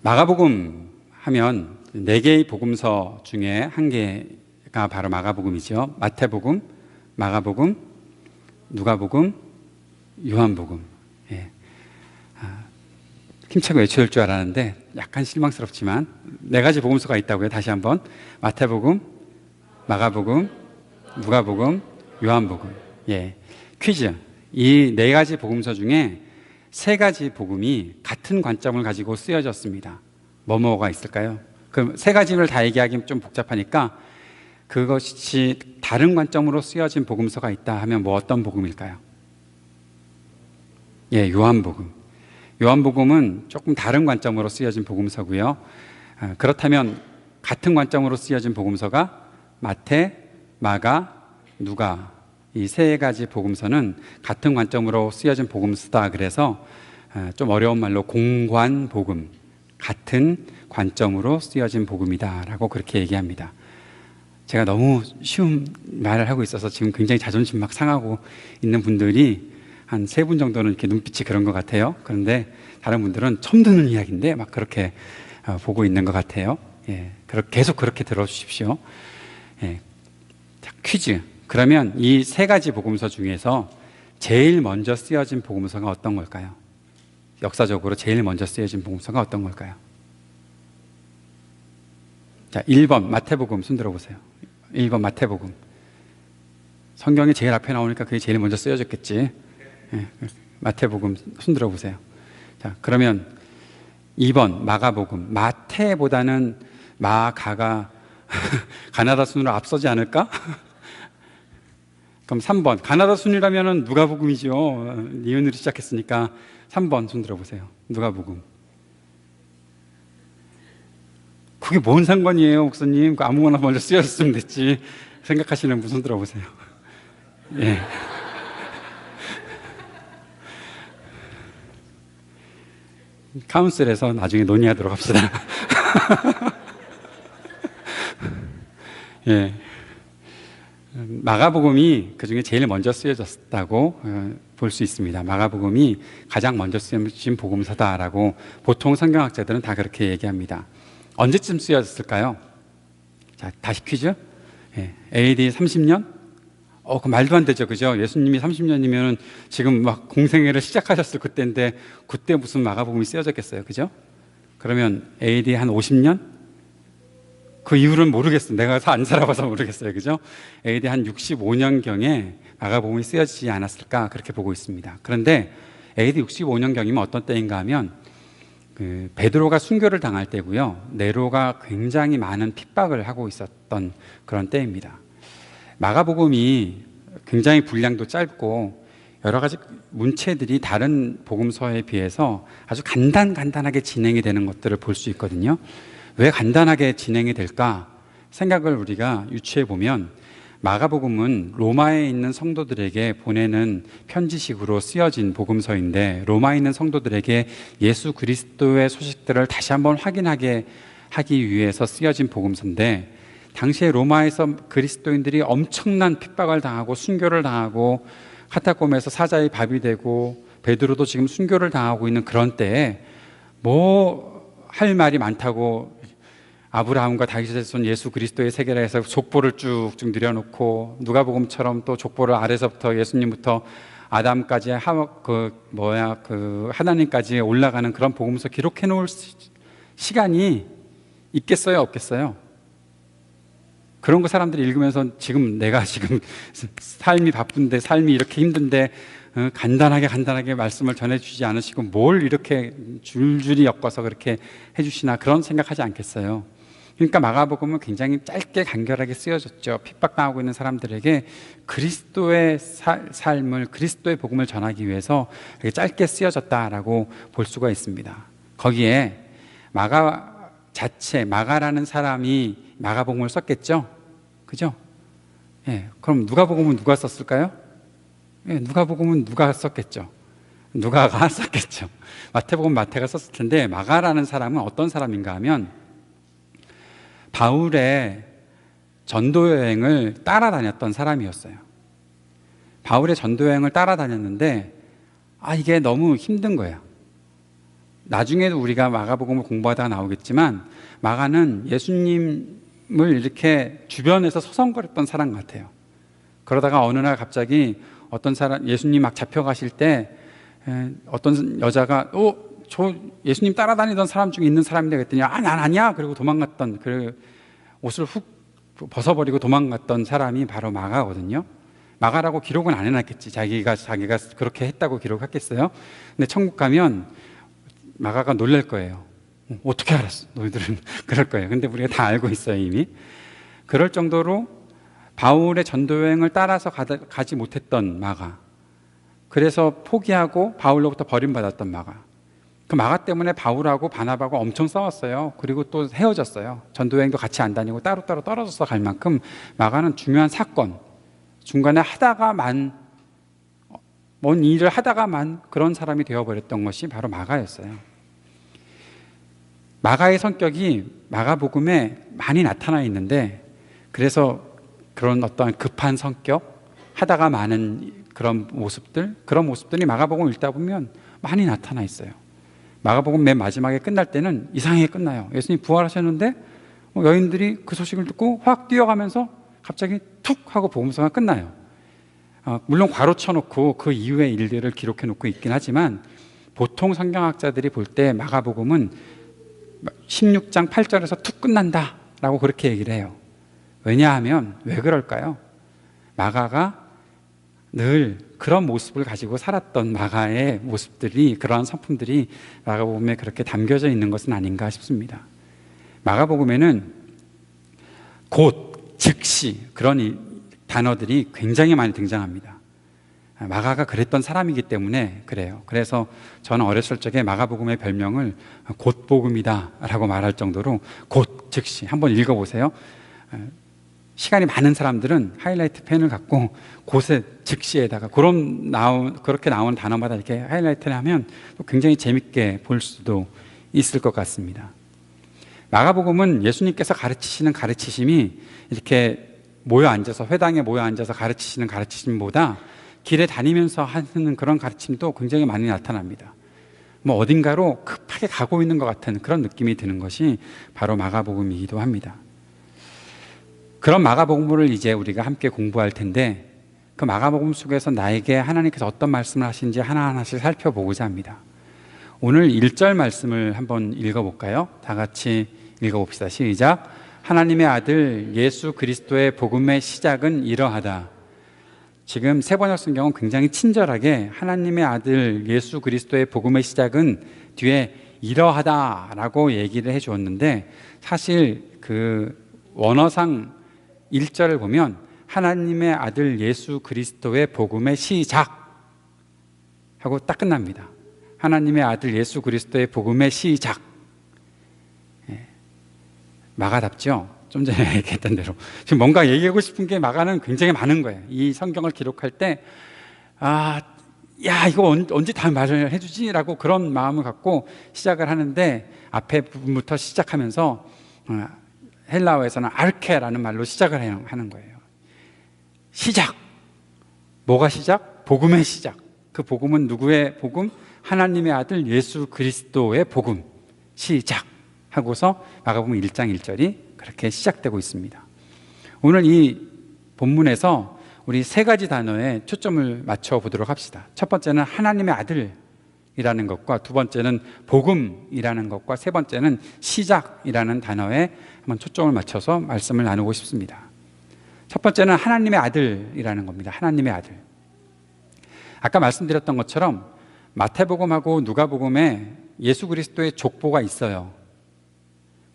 마가복음 하면 네 개의 복음서 중에 한 개가 바로 마가복음이죠. 마태복음, 마가복음, 누가복음, 요한복음. 예. 힘차게 외쳐줄 줄 알았는데 약간 실망스럽지만 네 가지 복음서가 있다고요. 다시 한번 마태복음, 마가복음, 누가복음, 요한복음. 예. 퀴즈. 이 네 가지 복음서 중에 세 가지 복음이 같은 관점을 가지고 쓰여졌습니다. 뭐가 있을까요? 그럼 세 가지를 다 얘기하기 좀 복잡하니까 그것이 다른 관점으로 쓰여진 복음서가 있다 하면 뭐 어떤 복음일까요? 예, 요한복음. 요한복음은 조금 다른 관점으로 쓰여진 복음서고요. 그렇다면 같은 관점으로 쓰여진 복음서가 마태, 마가, 누가, 이 세 가지 복음서는 같은 관점으로 쓰여진 복음서다. 그래서 좀 어려운 말로 공관복음, 같은 관점으로 쓰여진 복음이다라고 그렇게 얘기합니다. 제가 너무 쉬운 말을 하고 있어서 지금 굉장히 자존심 막 상하고 있는 분들이 한 세 분 정도는 이렇게 눈빛이 그런 것 같아요. 그런데 다른 분들은 처음 듣는 이야기인데 막 그렇게 보고 있는 것 같아요. 예, 계속 그렇게 들어주십시오. 예, 자, 퀴즈. 그러면 이 세 가지 복음서 중에서 제일 먼저 쓰여진 복음서가 어떤 걸까요? 역사적으로 제일 먼저 쓰여진 복음서가 어떤 걸까요? 자, 1번 마태복음 손 들어보세요. 1번 마태복음. 성경이 제일 앞에 나오니까 그게 제일 먼저 쓰여졌겠지. 예, 마태복음 손 들어보세요. 자, 그러면 2번 마가복음. 마태보다는 마가가 가나다 순으로 앞서지 않을까? 그럼 3번 가나다 순이라면 누가복음이죠. 니은으로 시작했으니까 3번 손 들어보세요. 누가복음. 그게 뭔 상관이에요, 목사님? 아무거나 먼저 쓰였으면 됐지. 생각하시는 분 손 들어보세요. 예. 카운슬에서 나중에 논의하도록 합시다. 예. 마가복음이 그 중에 제일 먼저 쓰여졌다고 볼 수 있습니다. 마가복음이 가장 먼저 쓰여진 복음서다라고 보통 성경학자들은 다 그렇게 얘기합니다. 언제쯤 쓰여졌을까요? 자, 다시 퀴즈. 예. AD 30년? 그 말도 안 되죠. 그죠? 예수님이 30년이면 지금 막 공생애를 시작하셨을 그때인데 그때 무슨 마가복음이 쓰여졌겠어요. 그죠? 그러면 AD 한 50년? 그 이유는 모르겠어요. 내가 안 살아봐서 모르겠어요. 그죠? AD 한 65년경에 마가복음이 쓰여지지 않았을까 그렇게 보고 있습니다. 그런데 AD 65년경이면 어떤 때인가 하면 베드로가 순교를 당할 때고요. 네로가 굉장히 많은 핍박을 하고 있었던 그런 때입니다. 마가복음이 굉장히 분량도 짧고 여러 가지 문체들이 다른 복음서에 비해서 아주 간단하게 진행이 되는 것들을 볼 수 있거든요. 왜 간단하게 진행이 될까 생각을 우리가 유추해 보면 마가복음은 로마에 있는 성도들에게 보내는 편지식으로 쓰여진 복음서인데 로마에 있는 성도들에게 예수 그리스도의 소식들을 다시 한번 확인하게 하기 위해서 쓰여진 복음서인데 당시에 로마에서 그리스도인들이 엄청난 핍박을 당하고 순교를 당하고 카타콤에서 사자의 밥이 되고 베드로도 지금 순교를 당하고 있는 그런 때에 뭐 할 말이 많다고 아브라함과 다윗의 손 예수 그리스도의 세계라 해서 족보를 쭉쭉 늘여놓고 누가복음처럼 또 족보를 아래서부터 예수님부터 아담까지 하나님까지 올라가는 그런 복음서 기록해 놓을 시간이 있겠어요, 없겠어요? 그런 거 사람들이 읽으면서 지금 내가 지금 삶이 바쁜데 삶이 이렇게 힘든데 간단하게 말씀을 전해주지 않으시고 뭘 이렇게 줄줄이 엮어서 그렇게 해주시나 그런 생각하지 않겠어요? 그러니까 마가복음은 굉장히 짧게 간결하게 쓰여졌죠. 핍박당하고 있는 사람들에게 그리스도의 삶을 그리스도의 복음을 전하기 위해서 이렇게 짧게 쓰여졌다라고 볼 수가 있습니다. 거기에 마가라는 사람이 마가복음을 썼겠죠? 그죠? 예, 그럼 누가복음은 누가 썼을까요? 예, 누가복음은 누가 썼겠죠? 누가가 썼겠죠. 마태복음 마태가 썼을 텐데 마가라는 사람은 어떤 사람인가 하면 바울의 전도 여행을 따라다녔던 사람이었어요. 바울의 전도 여행을 따라다녔는데 이게 너무 힘든 거예요. 나중에도 우리가 마가복음을 공부하다가 나오겠지만 마가는 예수님을 이렇게 주변에서 서성거렸던 사람 같아요. 그러다가 어느 날 갑자기 어떤 사람, 예수님 막 잡혀가실 때 어떤 여자가 저 예수님 따라다니던 사람 중에 있는 사람인데 그랬더니 난 아니야. 그리고 도망갔던, 그 옷을 훅 벗어버리고 도망갔던 사람이 바로 마가거든요. 마가라고 기록은 안 해놨겠지. 자기가 그렇게 했다고 기록했겠어요. 근데 천국 가면 마가가 놀랄 거예요. 어떻게 알았어? 너희들은 그럴 거예요. 근데 우리가 다 알고 있어요, 이미. 그럴 정도로 바울의 전도 여행을 따라서 가지 못했던 마가, 그래서 포기하고 바울로부터 버림받았던 마가, 그 마가 때문에 바울하고 바나바하고 엄청 싸웠어요. 그리고 또 헤어졌어요. 전도 여행도 같이 안 다니고 따로따로 떨어져서 갈 만큼 마가는 중요한 사건, 중간에 뭔 일을 하다가만 그런 사람이 되어버렸던 것이 바로 마가였어요. 마가의 성격이 마가복음에 많이 나타나 있는데, 그래서 그런 어떠한 급한 성격, 하다가 많은 그런 모습들이 마가복음 읽다 보면 많이 나타나 있어요. 마가복음 맨 마지막에 끝날 때는 이상하게 끝나요. 예수님 부활하셨는데 여인들이 그 소식을 듣고 확 뛰어가면서 갑자기 툭 하고 복음서가 끝나요. 물론 괄호 쳐놓고 그 이후의 일들을 기록해 놓고 있긴 하지만 보통 성경학자들이 볼 때 마가복음은 16장 8절에서 툭 끝난다 라고 그렇게 얘기를 해요. 왜냐하면 왜 그럴까요? 마가가 늘 그런 모습을 가지고 살았던 마가의 모습들이, 그러한 성품들이 마가복음에 그렇게 담겨져 있는 것은 아닌가 싶습니다. 마가복음에는 곧, 즉시 그런 단어들이 굉장히 많이 등장합니다. 마가가 그랬던 사람이기 때문에 그래요. 그래서 저는 어렸을 적에 마가복음의 별명을 곧복음이다 라고 말할 정도로 곧, 즉시, 한번 읽어보세요. 시간이 많은 사람들은 하이라이트 펜을 갖고 곧에, 즉시에다가 그렇게 나오는 단어마다 이렇게 하이라이트를 하면 굉장히 재밌게 볼 수도 있을 것 같습니다. 마가복음은 예수님께서 가르치시는 가르치심이 이렇게 회당에 모여 앉아서 가르치시는 가르치심보다 길에 다니면서 하는 그런 가르침도 굉장히 많이 나타납니다. 어딘가로 급하게 가고 있는 것 같은 그런 느낌이 드는 것이 바로 마가복음이기도 합니다. 그런 마가복음을 이제 우리가 함께 공부할 텐데, 그 마가복음 속에서 나에게 하나님께서 어떤 말씀을 하시는지 하나하나씩 살펴보고자 합니다. 오늘 1절 말씀을 한번 읽어볼까요? 다 같이 읽어봅시다. 시작. 하나님의 아들 예수 그리스도의 복음의 시작은 이러하다. 지금 세번역 성경은 굉장히 친절하게 하나님의 아들 예수 그리스도의 복음의 시작은 뒤에 이러하다라고 얘기를 해 주었는데, 사실 그 원어상 1절을 보면 하나님의 아들 예수 그리스도의 복음의 시작 하고 딱 끝납니다. 하나님의 아들 예수 그리스도의 복음의 시작. 마가답죠? 좀 전에 얘기했던 대로 지금 뭔가 얘기하고 싶은 게 마가는 굉장히 많은 거예요. 이 성경을 기록할 때 이거 언제 다 말을 해주지? 라고 그런 마음을 갖고 시작을 하는데, 앞에 부분부터 시작하면서 헬라어에서는 아르케라는 말로 시작을 하는 거예요. 시작. 뭐가 시작? 복음의 시작. 그 복음은 누구의 복음? 하나님의 아들 예수 그리스도의 복음. 시작 하고서 마가복음 1장 1절이 그렇게 시작되고 있습니다. 오늘 이 본문에서 우리 세 가지 단어에 초점을 맞춰 보도록 합시다. 첫 번째는 하나님의 아들이라는 것과, 두 번째는 복음이라는 것과, 세 번째는 시작이라는 단어에 한번 초점을 맞춰서 말씀을 나누고 싶습니다. 첫 번째는 하나님의 아들이라는 겁니다. 하나님의 아들. 아까 말씀드렸던 것처럼 마태복음하고 누가복음에 예수 그리스도의 족보가 있어요.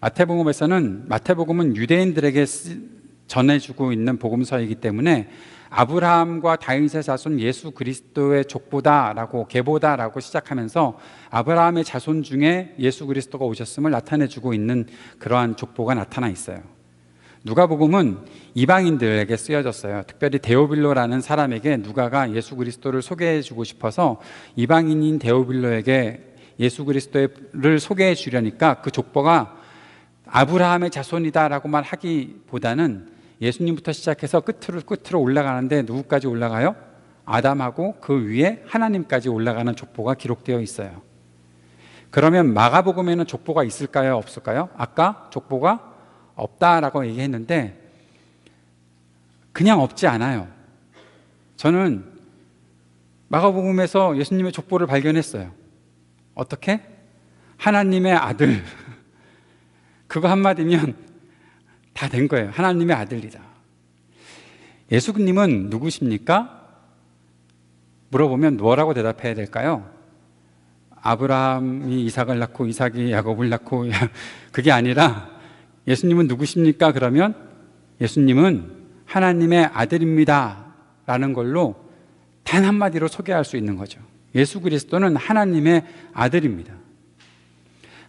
마태복음은 유대인들에게 전해주고 있는 복음서이기 때문에 아브라함과 다윗의 자손 예수 그리스도의 족보다라고, 계보다라고 시작하면서 아브라함의 자손 중에 예수 그리스도가 오셨음을 나타내주고 있는 그러한 족보가 나타나 있어요. 누가복음은 이방인들에게 쓰여졌어요. 특별히 데오빌로라는 사람에게 누가가 예수 그리스도를 소개해주고 싶어서 이방인인 데오빌로에게 예수 그리스도를 소개해 주려니까 그 족보가 아브라함의 자손이다라고만 하기보다는 예수님부터 시작해서 끝으로 올라가는데 누구까지 올라가요? 아담하고 그 위에 하나님까지 올라가는 족보가 기록되어 있어요. 그러면 마가복음에는 족보가 있을까요? 없을까요? 아까 족보가 없다라고 얘기했는데 그냥 없지 않아요. 저는 마가복음에서 예수님의 족보를 발견했어요. 어떻게? 하나님의 아들. 그거 한마디면 다 된 거예요. 하나님의 아들이다. 예수님은 누구십니까? 물어보면 뭐라고 대답해야 될까요? 아브라함이 이삭을 낳고 이삭이 야곱을 낳고 그게 아니라 예수님은 누구십니까? 그러면 예수님은 하나님의 아들입니다 라는 걸로 단 한마디로 소개할 수 있는 거죠. 예수 그리스도는 하나님의 아들입니다.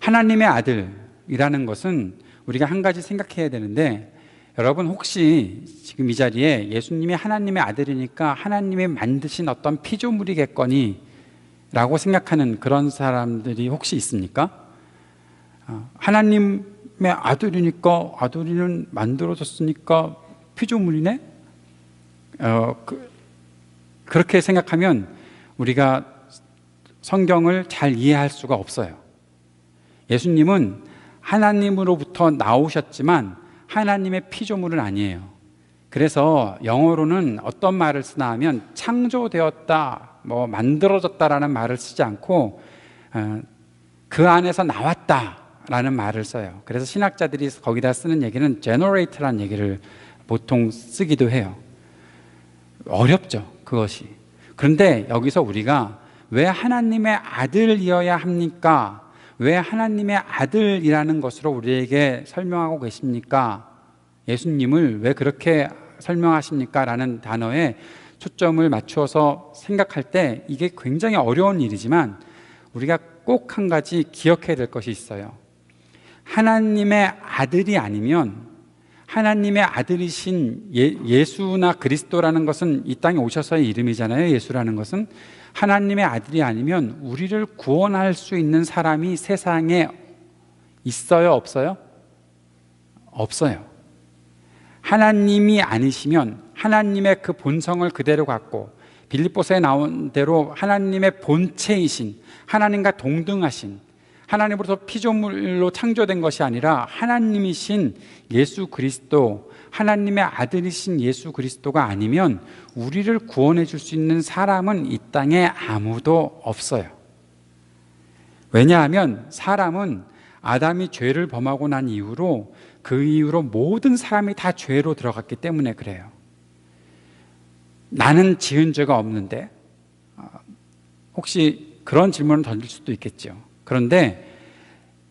하나님의 아들이라는 것은 우리가 한 가지 생각해야 되는데, 여러분 혹시 지금 이 자리에 예수님이 하나님의 아들이니까 하나님이 만드신 어떤 피조물이겠거니 라고 생각하는 그런 사람들이 혹시 있습니까? 하나님의 아들이니까, 아들이는 만들어졌으니까 피조물이네? 그렇게 생각하면 우리가 성경을 잘 이해할 수가 없어요. 예수님은 하나님으로부터 나오셨지만 하나님의 피조물은 아니에요. 그래서 영어로는 어떤 말을 쓰나 하면 창조되었다, 만들어졌다라는 말을 쓰지 않고 그 안에서 나왔다라는 말을 써요. 그래서 신학자들이 거기다 쓰는 얘기는 generate라는 얘기를 보통 쓰기도 해요. 어렵죠, 그것이. 그런데 여기서 우리가 왜 하나님의 아들이어야 합니까? 왜 하나님의 아들이라는 것으로 우리에게 설명하고 계십니까? 예수님을 왜 그렇게 설명하십니까? 라는 단어에 초점을 맞추어서 생각할 때 이게 굉장히 어려운 일이지만 우리가 꼭 한 가지 기억해야 될 것이 있어요. 하나님의 아들이 아니면, 하나님의 아들이신 예수나 그리스도라는 것은 이 땅에 오셔서의 이름이잖아요. 예수라는 것은 하나님의 아들이 아니면 우리를 구원할 수 있는 사람이 세상에 있어요? 없어요? 없어요. 하나님이 아니시면 하나님의 그 본성을 그대로 갖고 빌립보서에 나온 대로 하나님의 본체이신, 하나님과 동등하신, 하나님으로부터 피조물로 창조된 것이 아니라 하나님이신 예수 그리스도, 하나님의 아들이신 예수 그리스도가 아니면 우리를 구원해 줄 수 있는 사람은 이 땅에 아무도 없어요. 왜냐하면 사람은 아담이 죄를 범하고 난 이후로 그 이후로 모든 사람이 다 죄로 들어갔기 때문에 그래요. 나는 지은 죄가 없는데, 혹시 그런 질문을 던질 수도 있겠죠. 그런데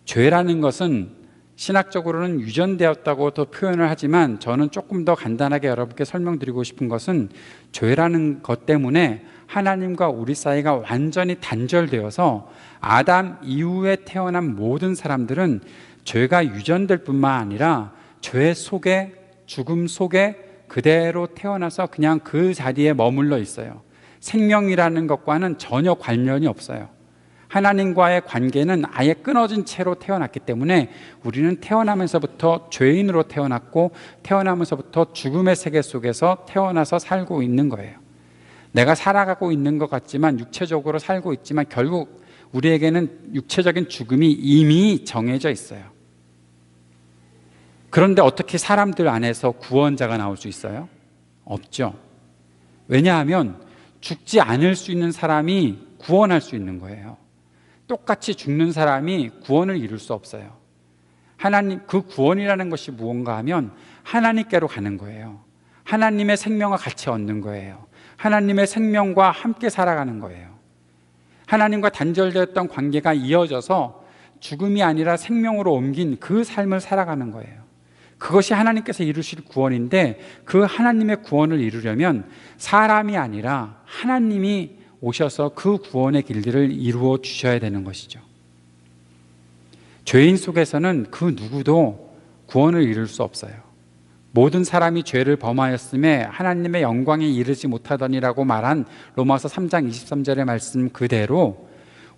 죄라는 것은 신학적으로는 유전되었다고도 표현을 하지만 저는 조금 더 간단하게 여러분께 설명드리고 싶은 것은 죄라는 것 때문에 하나님과 우리 사이가 완전히 단절되어서 아담 이후에 태어난 모든 사람들은 죄가 유전될 뿐만 아니라 죄 속에, 죽음 속에 그대로 태어나서 그냥 그 자리에 머물러 있어요. 생명이라는 것과는 전혀 관련이 없어요. 하나님과의 관계는 아예 끊어진 채로 태어났기 때문에 우리는 태어나면서부터 죄인으로 태어났고 태어나면서부터 죽음의 세계 속에서 태어나서 살고 있는 거예요. 내가 살아가고 있는 것 같지만, 육체적으로 살고 있지만 결국 우리에게는 육체적인 죽음이 이미 정해져 있어요. 그런데 어떻게 사람들 안에서 구원자가 나올 수 있어요? 없죠. 왜냐하면 죽지 않을 수 있는 사람이 구원할 수 있는 거예요. 똑같이 죽는 사람이 구원을 이룰 수 없어요. 하나님, 그 구원이라는 것이 무언가 하면 하나님께로 가는 거예요. 하나님의 생명과 같이 얻는 거예요. 하나님의 생명과 함께 살아가는 거예요. 하나님과 단절되었던 관계가 이어져서 죽음이 아니라 생명으로 옮긴 그 삶을 살아가는 거예요. 그것이 하나님께서 이루실 구원인데, 그 하나님의 구원을 이루려면 사람이 아니라 하나님이 오셔서 그 구원의 길들을 이루어 주셔야 되는 것이죠. 죄인 속에서는 그 누구도 구원을 이룰 수 없어요. 모든 사람이 죄를 범하였음에 하나님의 영광에 이르지 못하더니라고 말한 로마서 3장 23절의 말씀 그대로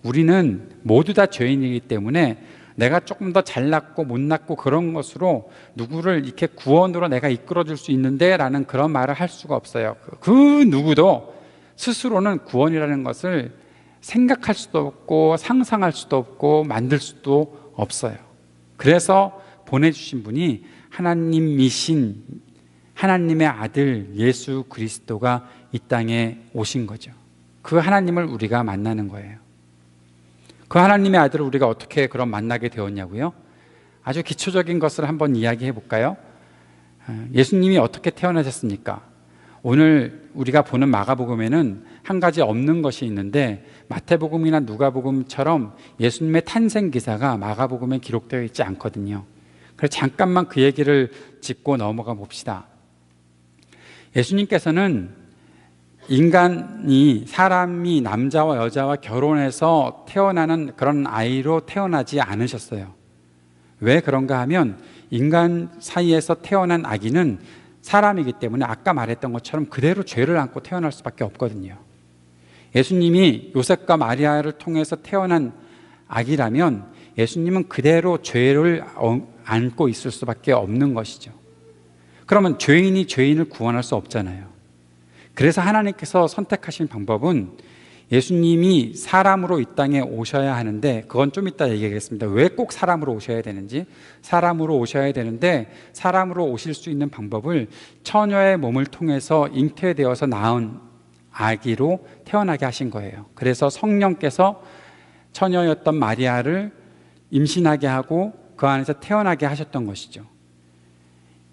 우리는 모두 다 죄인이기 때문에 내가 조금 더 잘났고 못났고 그런 것으로 누구를 이렇게 구원으로 내가 이끌어줄 수 있는데 라는 그런 말을 할 수가 없어요. 그 누구도 스스로는 구원이라는 것을 생각할 수도 없고 상상할 수도 없고 만들 수도 없어요. 그래서 보내주신 분이 하나님이신 하나님의 아들 예수 그리스도가 이 땅에 오신 거죠. 그 하나님을 우리가 만나는 거예요. 그 하나님의 아들을 우리가 어떻게 그럼 만나게 되었냐고요? 아주 기초적인 것을 한번 이야기해 볼까요? 예수님이 어떻게 태어나셨습니까? 오늘 우리가 보는 마가복음에는 한 가지 없는 것이 있는데, 마태복음이나 누가복음처럼 예수님의 탄생 기사가 마가복음에 기록되어 있지 않거든요. 그래서 잠깐만 그 얘기를 짚고 넘어가 봅시다. 예수님께서는 사람이 남자와 여자와 결혼해서 태어나는 그런 아이로 태어나지 않으셨어요. 왜 그런가 하면 인간 사이에서 태어난 아기는 사람이기 때문에 아까 말했던 것처럼 그대로 죄를 안고 태어날 수밖에 없거든요. 예수님이 요셉과 마리아를 통해서 태어난 아기라면 예수님은 그대로 죄를 안고 있을 수밖에 없는 것이죠. 그러면 죄인이 죄인을 구원할 수 없잖아요. 그래서 하나님께서 선택하신 방법은 예수님이 사람으로 이 땅에 오셔야 하는데, 그건 좀 이따 얘기하겠습니다. 왜 꼭 사람으로 오셔야 되는지. 사람으로 오셔야 되는데 사람으로 오실 수 있는 방법을 처녀의 몸을 통해서 잉태되어서 낳은 아기로 태어나게 하신 거예요. 그래서 성령께서 처녀였던 마리아를 임신하게 하고 그 안에서 태어나게 하셨던 것이죠.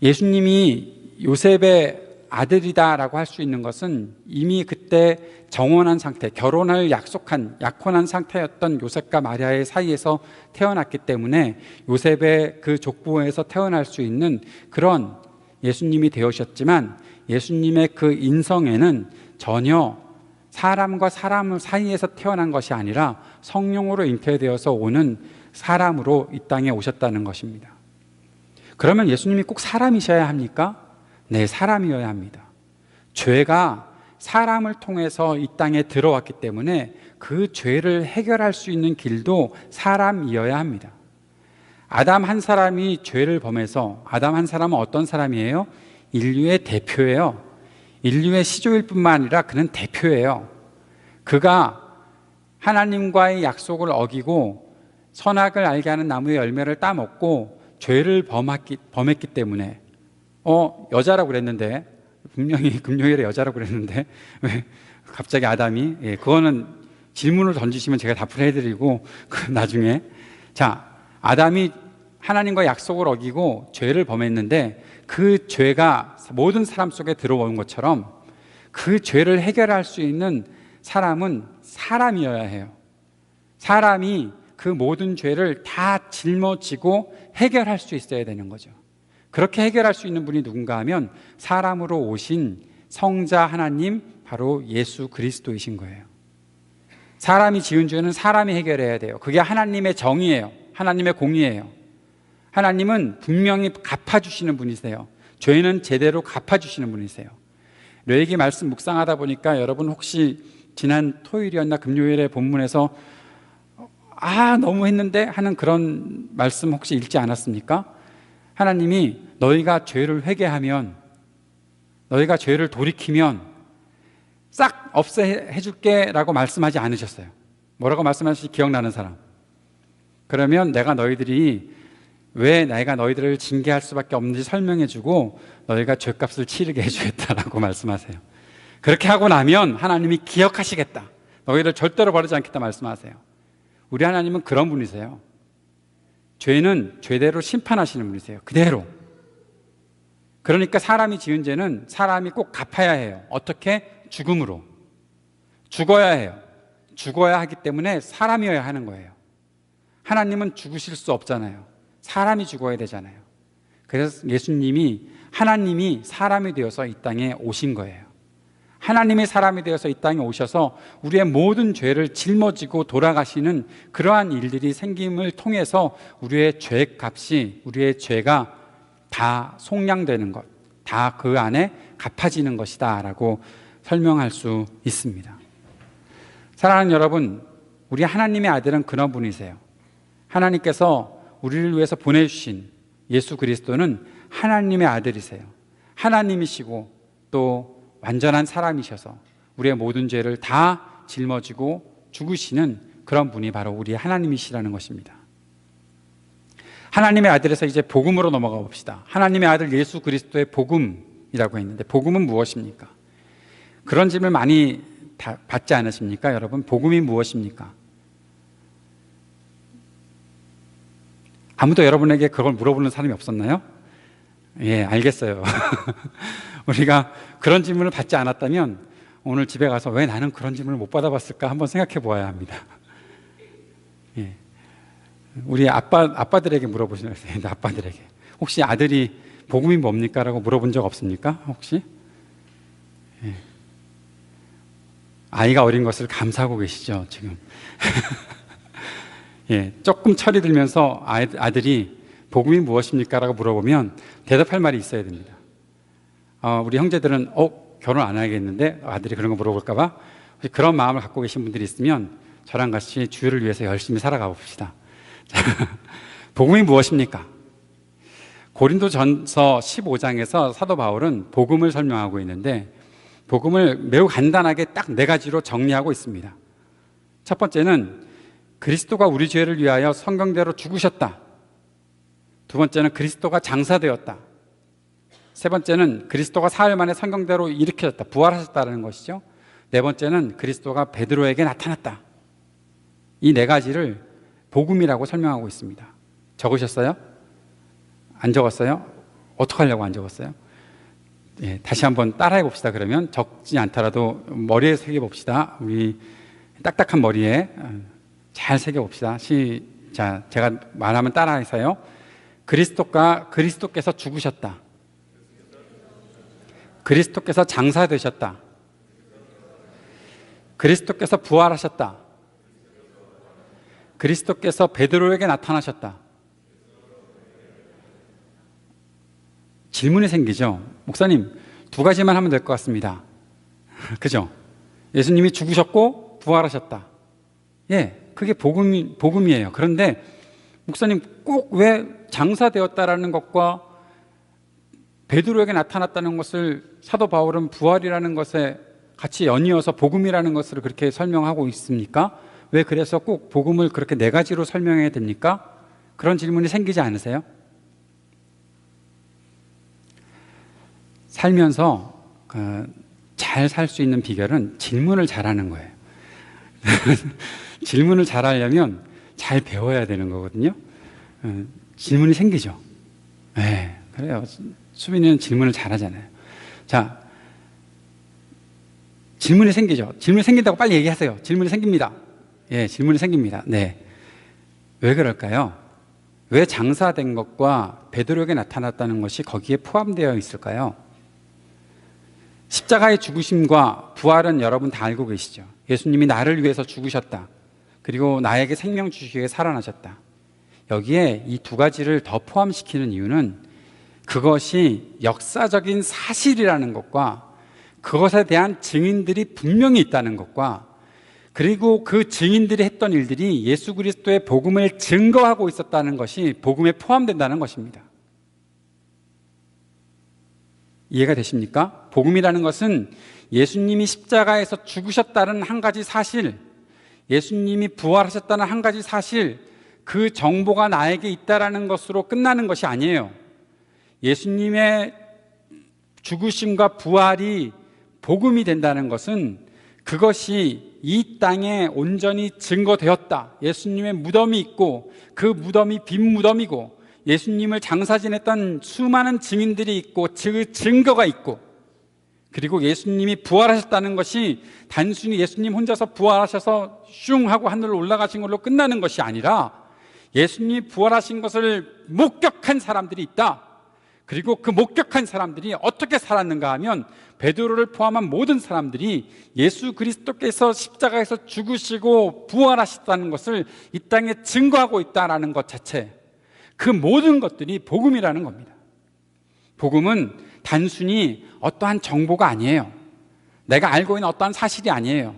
예수님이 요셉의 아들이다라고 할 수 있는 것은 이미 그때 정혼한 상태, 결혼을 약혼한 상태였던 요셉과 마리아의 사이에서 태어났기 때문에 요셉의 그 족보에서 태어날 수 있는 그런 예수님이 되오셨지만, 예수님의 그 인성에는 전혀 사람과 사람 사이에서 태어난 것이 아니라 성령으로 잉태되어서 오는 사람으로 이 땅에 오셨다는 것입니다. 그러면 예수님이 꼭 사람이셔야 합니까? 네, 사람이어야 합니다. 죄가 사람을 통해서 이 땅에 들어왔기 때문에 그 죄를 해결할 수 있는 길도 사람이어야 합니다. 아담 한 사람이 죄를 범해서, 아담 한 사람은 어떤 사람이에요? 인류의 대표예요. 인류의 시조일 뿐만 아니라 그는 대표예요. 그가 하나님과의 약속을 어기고 선악을 알게 하는 나무의 열매를 따먹고 죄를 범했기 때문에, 여자라고 그랬는데, 분명히 금요일에 여자라고 그랬는데 왜 갑자기 아담이, 그거는 질문을 던지시면 제가 답을 해드리고 나중에. 자, 아담이 하나님과 약속을 어기고 죄를 범했는데 그 죄가 모든 사람 속에 들어온 것처럼 그 죄를 해결할 수 있는 사람은 사람이어야 해요. 사람이 그 모든 죄를 다 짊어지고 해결할 수 있어야 되는 거죠. 그렇게 해결할 수 있는 분이 누군가 하면 사람으로 오신 성자 하나님, 바로 예수 그리스도이신 거예요. 사람이 지은 죄는 사람이 해결해야 돼요. 그게 하나님의 정의예요. 하나님의 공의예요. 하나님은 분명히 갚아주시는 분이세요. 죄는 제대로 갚아주시는 분이세요. 레위기 말씀 묵상하다 보니까 여러분 혹시 지난 토요일이었나 금요일에 본문에서 너무 했는데 하는 그런 말씀 혹시 읽지 않았습니까? 하나님이 너희가 죄를 회개하면, 너희가 죄를 돌이키면 싹 없애해 줄게 라고 말씀하지 않으셨어요. 뭐라고 말씀하실지 기억나는 사람? 그러면 내가 너희들이 왜 내가 너희들을 징계할 수밖에 없는지 설명해 주고 너희가 죄값을 치르게 해주겠다라고 말씀하세요. 그렇게 하고 나면 하나님이 기억하시겠다, 너희를 절대로 버리지 않겠다 말씀하세요. 우리 하나님은 그런 분이세요. 죄는 죄대로 심판하시는 분이세요. 그대로. 그러니까 사람이 지은 죄는 사람이 꼭 갚아야 해요. 어떻게? 죽음으로. 죽어야 해요. 죽어야 하기 때문에 사람이어야 하는 거예요. 하나님은 죽으실 수 없잖아요. 사람이 죽어야 되잖아요. 그래서 하나님이 사람이 되어서 이 땅에 오신 거예요. 하나님의 사람이 되어서 이 땅에 오셔서 우리의 모든 죄를 짊어지고 돌아가시는 그러한 일들이 생김을 통해서 우리의 죄값이, 우리의 죄가 다 속량되는 것, 다 그 안에 갚아지는 것이다 라고 설명할 수 있습니다. 사랑하는 여러분, 우리 하나님의 아들은 그런 분이세요. 하나님께서 우리를 위해서 보내주신 예수 그리스도는 하나님의 아들이세요. 하나님이시고 또 완전한 사람이셔서 우리의 모든 죄를 다 짊어지고 죽으시는 그런 분이 바로 우리 하나님이시라는 것입니다. 하나님의 아들에서 이제 복음으로 넘어가 봅시다. 하나님의 아들 예수 그리스도의 복음이라고 했는데 복음은 무엇입니까? 그런 질문을 많이 받지 않으십니까? 여러분, 복음이 무엇입니까? 아무도 여러분에게 그걸 물어보는 사람이 없었나요? 예, 알겠어요. 우리가 그런 질문을 받지 않았다면 오늘 집에 가서 왜 나는 그런 질문을 못 받아봤을까 한번 생각해 보아야 합니다. 예. 우리 아빠들에게 물어보시나요? 아빠들에게 혹시 아들이 복음이 뭡니까? 라고 물어본 적 없습니까? 혹시? 예. 아이가 어린 것을 감사하고 계시죠 지금. 예, 조금 철이 들면서 아들이 복음이 무엇입니까? 라고 물어보면 대답할 말이 있어야 됩니다. 우리 형제들은 결혼 안 하겠는데 아들이 그런 거 물어볼까 봐 그런 마음을 갖고 계신 분들이 있으면 저랑 같이 주를 위해서 열심히 살아가 봅시다. 복음이 무엇입니까? 고린도전서 15장에서 사도 바울은 복음을 설명하고 있는데 복음을 매우 간단하게 딱 4가지로 정리하고 있습니다. 첫 번째는 그리스도가 우리 죄를 위하여 성경대로 죽으셨다. 두 번째는 그리스도가 장사되었다. 세 번째는 그리스도가 사흘 만에 성경대로 일으켜졌다. 부활하셨다는 것이죠. 네 번째는 그리스도가 베드로에게 나타났다. 이 4가지를 복음이라고 설명하고 있습니다. 적으셨어요? 안 적었어요? 어떻게 하려고 안 적었어요? 예, 다시 한번 따라해 봅시다. 그러면 적지 않더라도 머리에 새겨봅시다. 우리 딱딱한 머리에 잘 새겨봅시다. 시작. 제가 말하면 따라해서요. 그리스도께서 죽으셨다. 그리스도께서 장사되셨다. 그리스도께서 부활하셨다. 그리스도께서 베드로에게 나타나셨다. 질문이 생기죠. 목사님, 2가지만 하면 될 것 같습니다. 그죠? 예수님이 죽으셨고 부활하셨다. 예, 그게 복음이에요. 그런데 목사님, 꼭 왜 장사되었다라는 것과 베드로에게 나타났다는 것을 사도 바울은 부활이라는 것에 같이 연이어서 복음이라는 것을 그렇게 설명하고 있습니까? 왜 그래서 꼭 복음을 그렇게 4가지로 설명해야 됩니까? 그런 질문이 생기지 않으세요? 살면서 잘 살 수 있는 비결은 질문을 잘하는 거예요. 질문을 잘하려면 잘 배워야 되는 거거든요. 질문이 생기죠. 네, 그래요. 수빈이는 질문을 잘하잖아요. 자, 질문이 생기죠. 질문이 생긴다고 빨리 얘기하세요. 질문이 생깁니다. 예, 질문이 생깁니다. 네, 왜 그럴까요? 왜 장사된 것과 베드로에게 나타났다는 것이 거기에 포함되어 있을까요? 십자가의 죽으심과 부활은 여러분 다 알고 계시죠. 예수님이 나를 위해서 죽으셨다. 그리고 나에게 생명 주시기 위해 살아나셨다. 여기에 이 2가지를 더 포함시키는 이유는 그것이 역사적인 사실이라는 것과 그것에 대한 증인들이 분명히 있다는 것과 그리고 그 증인들이 했던 일들이 예수 그리스도의 복음을 증거하고 있었다는 것이 복음에 포함된다는 것입니다. 이해가 되십니까? 복음이라는 것은 예수님이 십자가에서 죽으셨다는 한 가지 사실, 예수님이 부활하셨다는 한 가지 사실, 그 정보가 나에게 있다라는 것으로 끝나는 것이 아니에요. 예수님의 죽으심과 부활이 복음이 된다는 것은 그것이 이 땅에 온전히 증거되었다. 예수님의 무덤이 있고 그 무덤이 빈 무덤이고 예수님을 장사 지냈던 수많은 증인들이 있고 그 증거가 있고 그리고 예수님이 부활하셨다는 것이 단순히 예수님 혼자서 부활하셔서 슝 하고 하늘로 올라가신 걸로 끝나는 것이 아니라 예수님이 부활하신 것을 목격한 사람들이 있다. 그리고 그 목격한 사람들이 어떻게 살았는가 하면 베드로를 포함한 모든 사람들이 예수 그리스도께서 십자가에서 죽으시고 부활하셨다는 것을 이 땅에 증거하고 있다는 것 자체, 그 모든 것들이 복음이라는 겁니다. 복음은 단순히 어떠한 정보가 아니에요. 내가 알고 있는 어떠한 사실이 아니에요.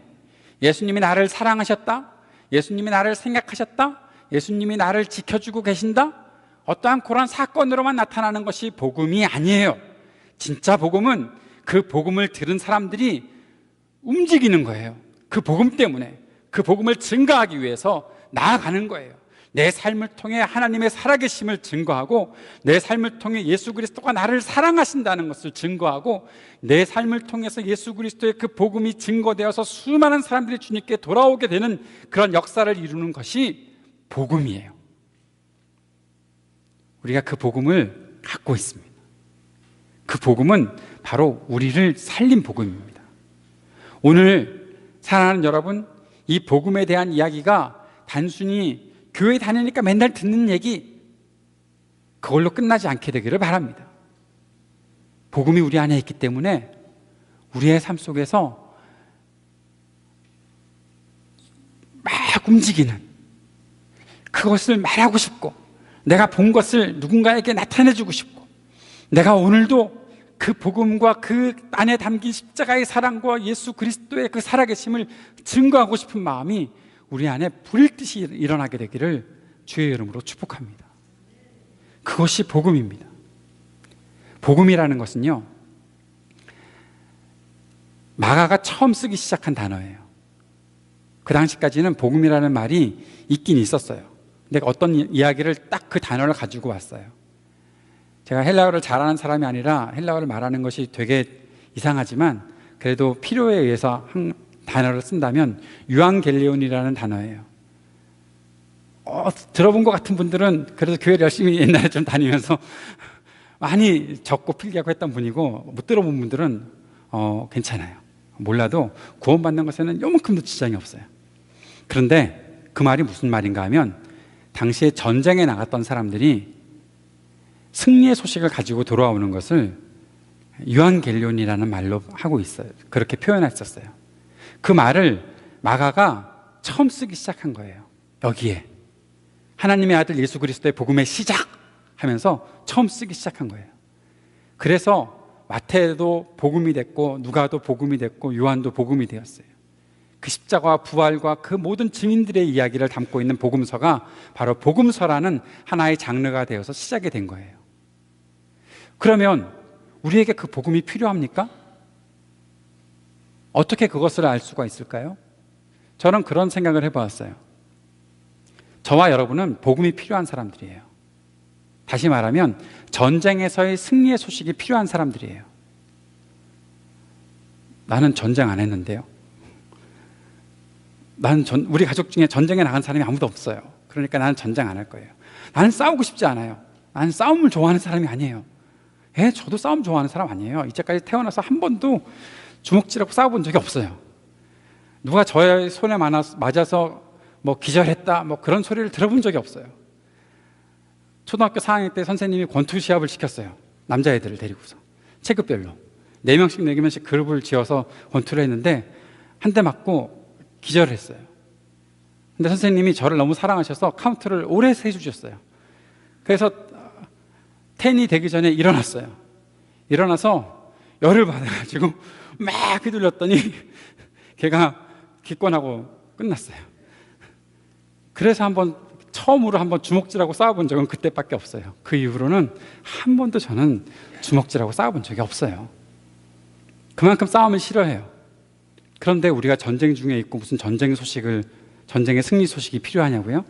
예수님이 나를 사랑하셨다? 예수님이 나를 생각하셨다? 예수님이 나를 지켜주고 계신다? 어떠한 그런 사건으로만 나타나는 것이 복음이 아니에요. 진짜 복음은 그 복음을 들은 사람들이 움직이는 거예요. 그 복음 때문에, 그 복음을 증거하기 위해서 나아가는 거예요. 내 삶을 통해 하나님의 살아계심을 증거하고, 내 삶을 통해 예수 그리스도가 나를 사랑하신다는 것을 증거하고, 내 삶을 통해서 예수 그리스도의 그 복음이 증거되어서 수많은 사람들이 주님께 돌아오게 되는 그런 역사를 이루는 것이 복음이에요. 우리가 그 복음을 갖고 있습니다. 그 복음은 바로 우리를 살린 복음입니다. 오늘 사랑하는 여러분, 이 복음에 대한 이야기가 단순히 교회 다니니까 맨날 듣는 얘기, 그걸로 끝나지 않게 되기를 바랍니다. 복음이 우리 안에 있기 때문에 우리의 삶 속에서 막 움직이는, 그것을 말하고 싶고, 내가 본 것을 누군가에게 나타내주고 싶고, 내가 오늘도 그 복음과 그 안에 담긴 십자가의 사랑과 예수 그리스도의 그 살아계심을 증거하고 싶은 마음이 우리 안에 불일 듯이 일어나게 되기를 주의 이름으로 축복합니다. 그것이 복음입니다. 복음이라는 것은요, 마가가 처음 쓰기 시작한 단어예요. 그 당시까지는 복음이라는 말이 있긴 있었어요. 근데 어떤 이야기를 딱 그 단어를 가지고 왔어요. 제가 헬라어를 잘하는 사람이 아니라 헬라어를 말하는 것이 되게 이상하지만, 그래도 필요에 의해서 한 단어를 쓴다면 유앙겔리온이라는 단어예요. 들어본 것 같은 분들은 그래도 교회를 열심히 옛날에 좀 다니면서 많이 적고 필기하고 했던 분이고, 못 들어본 분들은 괜찮아요. 몰라도 구원받는 것에는 요만큼도 지장이 없어요. 그런데 그 말이 무슨 말인가 하면, 당시에 전쟁에 나갔던 사람들이 승리의 소식을 가지고 돌아오는 것을 유앙겔리온이라는 말로 하고 있어요. 그렇게 표현했었어요. 그 말을 마가가 처음 쓰기 시작한 거예요. 여기에 하나님의 아들 예수 그리스도의 복음의 시작 하면서 처음 쓰기 시작한 거예요. 그래서 마태도 복음이 됐고, 누가도 복음이 됐고, 요한도 복음이 되었어요. 그 십자가와 부활과 그 모든 증인들의 이야기를 담고 있는 복음서가 바로 복음서라는 하나의 장르가 되어서 시작이 된 거예요. 그러면 우리에게 그 복음이 필요합니까? 어떻게 그것을 알 수가 있을까요? 저는 그런 생각을 해보았어요. 저와 여러분은 복음이 필요한 사람들이에요. 다시 말하면 전쟁에서의 승리의 소식이 필요한 사람들이에요. 나는 전쟁 안 했는데요. 우리 가족 중에 전쟁에 나간 사람이 아무도 없어요. 그러니까 나는 전쟁 안 할 거예요. 나는 싸우고 싶지 않아요. 나는 싸움을 좋아하는 사람이 아니에요. 저도 싸움 좋아하는 사람 아니에요. 이제까지 태어나서 한 번도 주먹질하고 싸워본 적이 없어요. 누가 저의 손에 맞아서 뭐 기절했다, 뭐 그런 소리를 들어본 적이 없어요. 초등학교 4학년 때 선생님이 권투 시합을 시켰어요. 남자애들을 데리고서 체급별로 4명씩 4명씩 그룹을 지어서 권투를 했는데 한 대 맞고 기절을 했어요. 근데 선생님이 저를 너무 사랑하셔서 카운트를 오래 해주셨어요. 그래서 10이 되기 전에 일어났어요. 일어나서 열을 받아가지고 막 휘둘렀더니 걔가 기권하고 끝났어요. 그래서 처음으로 한번 주먹질하고 싸워본 적은 그때밖에 없어요. 그 이후로는 한 번도 저는 주먹질하고 싸워본 적이 없어요. 그만큼 싸움을 싫어해요. 그런데 우리가 전쟁 중에 있고 무슨 전쟁의 승리 소식이 필요하냐고요?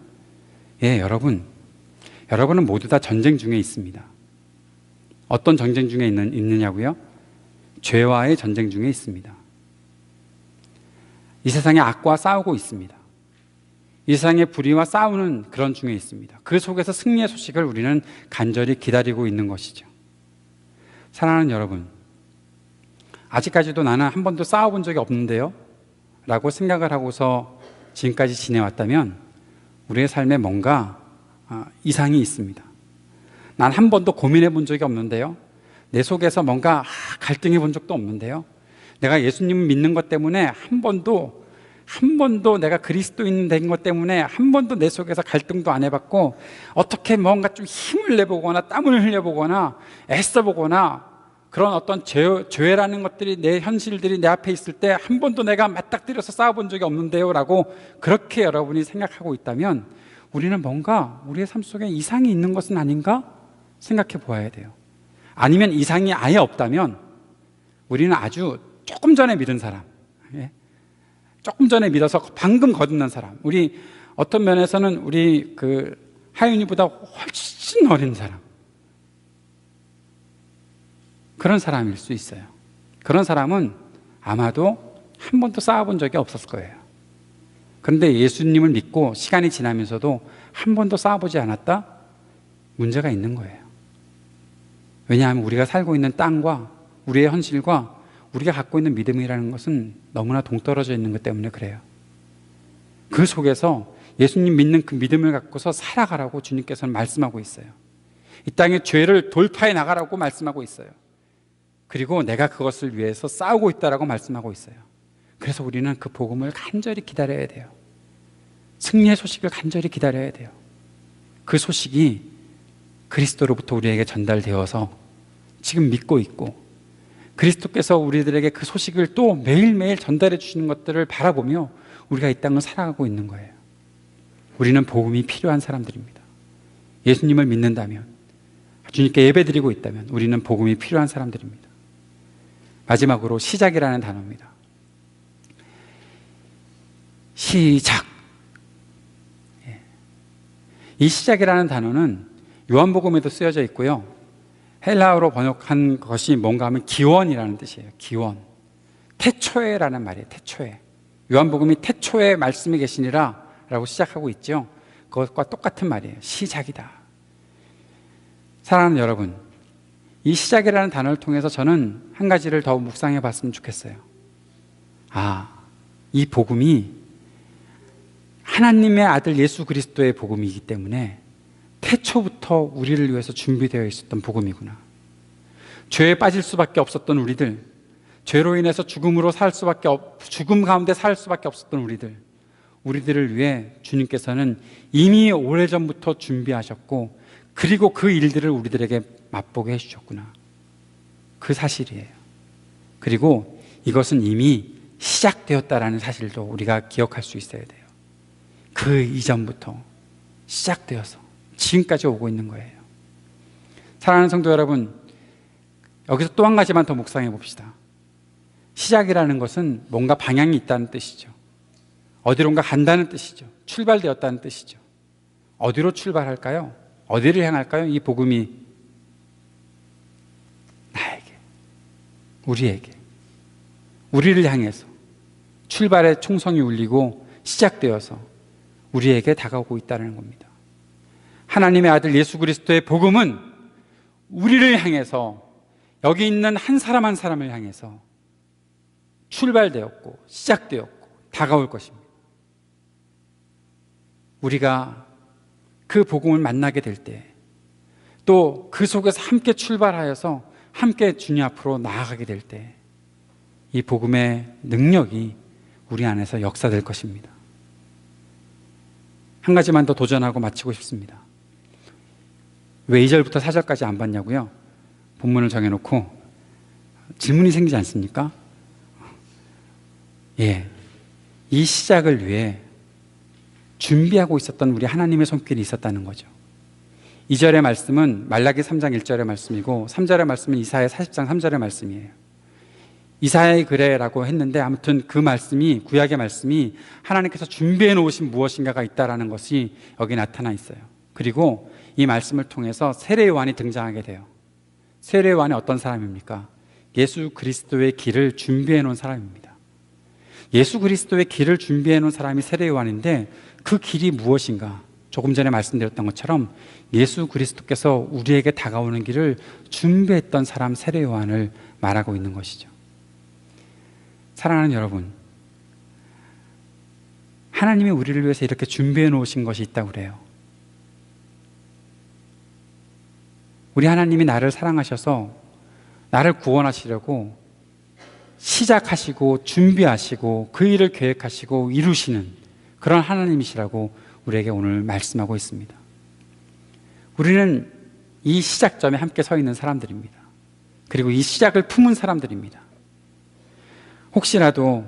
예, 여러분은 모두 다 전쟁 중에 있습니다. 어떤 전쟁 중에 있느냐고요? 죄와의 전쟁 중에 있습니다. 이 세상의 악과 싸우고 있습니다. 이 세상의 불의와 싸우는 그런 중에 있습니다. 그 속에서 승리의 소식을 우리는 간절히 기다리고 있는 것이죠. 사랑하는 여러분, 아직까지도 나는 한 번도 싸워본 적이 없는데요 라고 생각을 하고서 지금까지 지내왔다면 우리의 삶에 뭔가 이상이 있습니다. 난 한 번도 고민해 본 적이 없는데요, 내 속에서 뭔가 갈등해 본 적도 없는데요, 내가 예수님을 믿는 것 때문에 한 번도 내가 그리스도인 된 것 때문에 한 번도 내 속에서 갈등도 안 해봤고, 어떻게 뭔가 좀 힘을 내보거나 땀을 흘려보거나 애써보거나 그런 어떤 죄라는 것들이, 내 현실들이 내 앞에 있을 때 한 번도 내가 맞닥뜨려서 싸워본 적이 없는데요 라고 그렇게 여러분이 생각하고 있다면 우리는 뭔가 우리의 삶 속에 이상이 있는 것은 아닌가 생각해 보아야 돼요. 아니면 이상이 아예 없다면 우리는 아주 조금 전에 믿은 사람, 조금 전에 믿어서 방금 거듭난 사람, 우리 어떤 면에서는 우리 그 하윤이보다 훨씬 어린 사람, 그런 사람일 수 있어요. 그런 사람은 아마도 한 번도 싸워본 적이 없었을 거예요. 그런데 예수님을 믿고 시간이 지나면서도 한 번도 싸워보지 않았다? 문제가 있는 거예요. 왜냐하면 우리가 살고 있는 땅과 우리의 현실과 우리가 갖고 있는 믿음이라는 것은 너무나 동떨어져 있는 것 때문에 그래요. 그 속에서 예수님 믿는 그 믿음을 갖고서 살아가라고 주님께서는 말씀하고 있어요. 이 땅의 죄를 돌파해 나가라고 말씀하고 있어요. 그리고 내가 그것을 위해서 싸우고 있다라고 말씀하고 있어요. 그래서 우리는 그 복음을 간절히 기다려야 돼요. 승리의 소식을 간절히 기다려야 돼요. 그 소식이 그리스도로부터 우리에게 전달되어서 지금 믿고 있고, 그리스도께서 우리들에게 그 소식을 또 매일매일 전달해 주시는 것들을 바라보며 우리가 이 땅을 살아가고 있는 거예요. 우리는 복음이 필요한 사람들입니다. 예수님을 믿는다면, 주님께 예배드리고 있다면 우리는 복음이 필요한 사람들입니다. 마지막으로 시작이라는 단어입니다. 시작. 이 시작이라는 단어는 요한복음에도 쓰여져 있고요, 헬라어로 번역한 것이 뭔가 하면 기원이라는 뜻이에요. 기원. 태초에라는 말이에요. 태초에. 요한복음이 태초에 말씀이 계시니라 라고 시작하고 있죠. 그것과 똑같은 말이에요. 시작이다. 사랑하는 여러분, 이 시작이라는 단어를 통해서 저는 한 가지를 더 묵상해 봤으면 좋겠어요. 이 복음이 하나님의 아들 예수 그리스도의 복음이기 때문에 태초부터 우리를 위해서 준비되어 있었던 복음이구나. 죄에 빠질 수밖에 없었던 우리들, 죄로 인해서 죽음 가운데 살 수밖에 없었던 우리들을 위해 주님께서는 이미 오래전부터 준비하셨고, 그리고 그 일들을 우리들에게 맛보게 해주셨구나. 그 사실이에요. 그리고 이것은 이미 시작되었다라는 사실도 우리가 기억할 수 있어야 돼요. 그 이전부터 시작되어서 지금까지 오고 있는 거예요. 사랑하는 성도 여러분, 여기서 또 한 가지만 더 묵상해 봅시다. 시작이라는 것은 뭔가 방향이 있다는 뜻이죠. 어디론가 간다는 뜻이죠. 출발되었다는 뜻이죠. 어디로 출발할까요? 어디를 향할까요? 이 복음이 나에게, 우리에게, 우리를 향해서 출발의 총성이 울리고 시작되어서 우리에게 다가오고 있다는 겁니다. 하나님의 아들 예수 그리스도의 복음은 우리를 향해서, 여기 있는 한 사람 한 사람을 향해서 출발되었고 시작되었고 다가올 것입니다. 우리가 그 복음을 만나게 될 때, 또 그 속에서 함께 출발하여서 함께 주님 앞으로 나아가게 될 때, 이 복음의 능력이 우리 안에서 역사될 것입니다. 한 가지만 더 도전하고 마치고 싶습니다. 왜 2절부터 4절까지 안 봤냐고요? 본문을 정해놓고 질문이 생기지 않습니까? 이 시작을 위해 준비하고 있었던 우리 하나님의 손길이 있었다는 거죠. 2절의 말씀은 말라기 3장 1절의 말씀이고, 3절의 말씀은 이사야 40장 3절의 말씀이에요. 이사야의 글에라고 했는데, 아무튼 그 말씀이, 구약의 말씀이 하나님께서 준비해 놓으신 무엇인가가 있다라는 것이 여기 나타나 있어요. 그리고 이 말씀을 통해서 세례 요한이 등장하게 돼요. 세례 요한이 어떤 사람입니까? 예수 그리스도의 길을 준비해 놓은 사람입니다. 예수 그리스도의 길을 준비해 놓은 사람이 세례 요한인데, 그 길이 무엇인가? 조금 전에 말씀드렸던 것처럼 예수 그리스도께서 우리에게 다가오는 길을 준비했던 사람 세례 요한을 말하고 있는 것이죠. 사랑하는 여러분, 하나님이 우리를 위해서 이렇게 준비해 놓으신 것이 있다고 그래요. 우리 하나님이 나를 사랑하셔서 나를 구원하시려고 시작하시고 준비하시고 그 일을 계획하시고 이루시는 그런 하나님이시라고 우리에게 오늘 말씀하고 있습니다. 우리는 이 시작점에 함께 서 있는 사람들입니다. 그리고 이 시작을 품은 사람들입니다. 혹시라도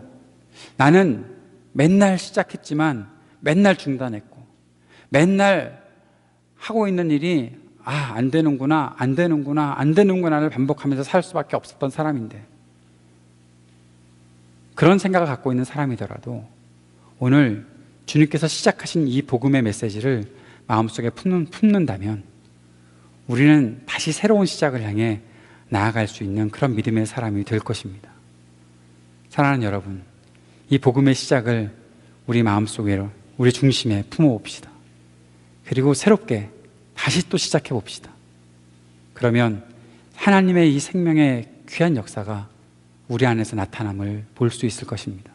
나는 맨날 시작했지만 맨날 중단했고, 맨날 하고 있는 일이 안 되는구나를 반복하면서 살 수밖에 없었던 사람인데, 그런 생각을 갖고 있는 사람이더라도 오늘 주님께서 시작하신 이 복음의 메시지를 마음속에 품는다면 우리는 다시 새로운 시작을 향해 나아갈 수 있는 그런 믿음의 사람이 될 것입니다. 사랑하는 여러분, 이 복음의 시작을 우리 마음속에, 우리 중심에 품어봅시다. 그리고 새롭게 다시 또 시작해 봅시다. 그러면 하나님의 이 생명의 귀한 역사가 우리 안에서 나타남을 볼 수 있을 것입니다.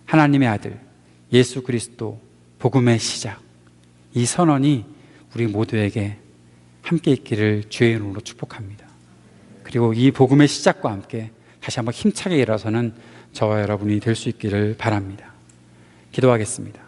하나님의 아들 예수 그리스도 복음의 시작, 이 선언이 우리 모두에게 함께 있기를 주의 이름으로 축복합니다. 그리고 이 복음의 시작과 함께 다시 한번 힘차게 일어서는 저와 여러분이 될 수 있기를 바랍니다. 기도하겠습니다.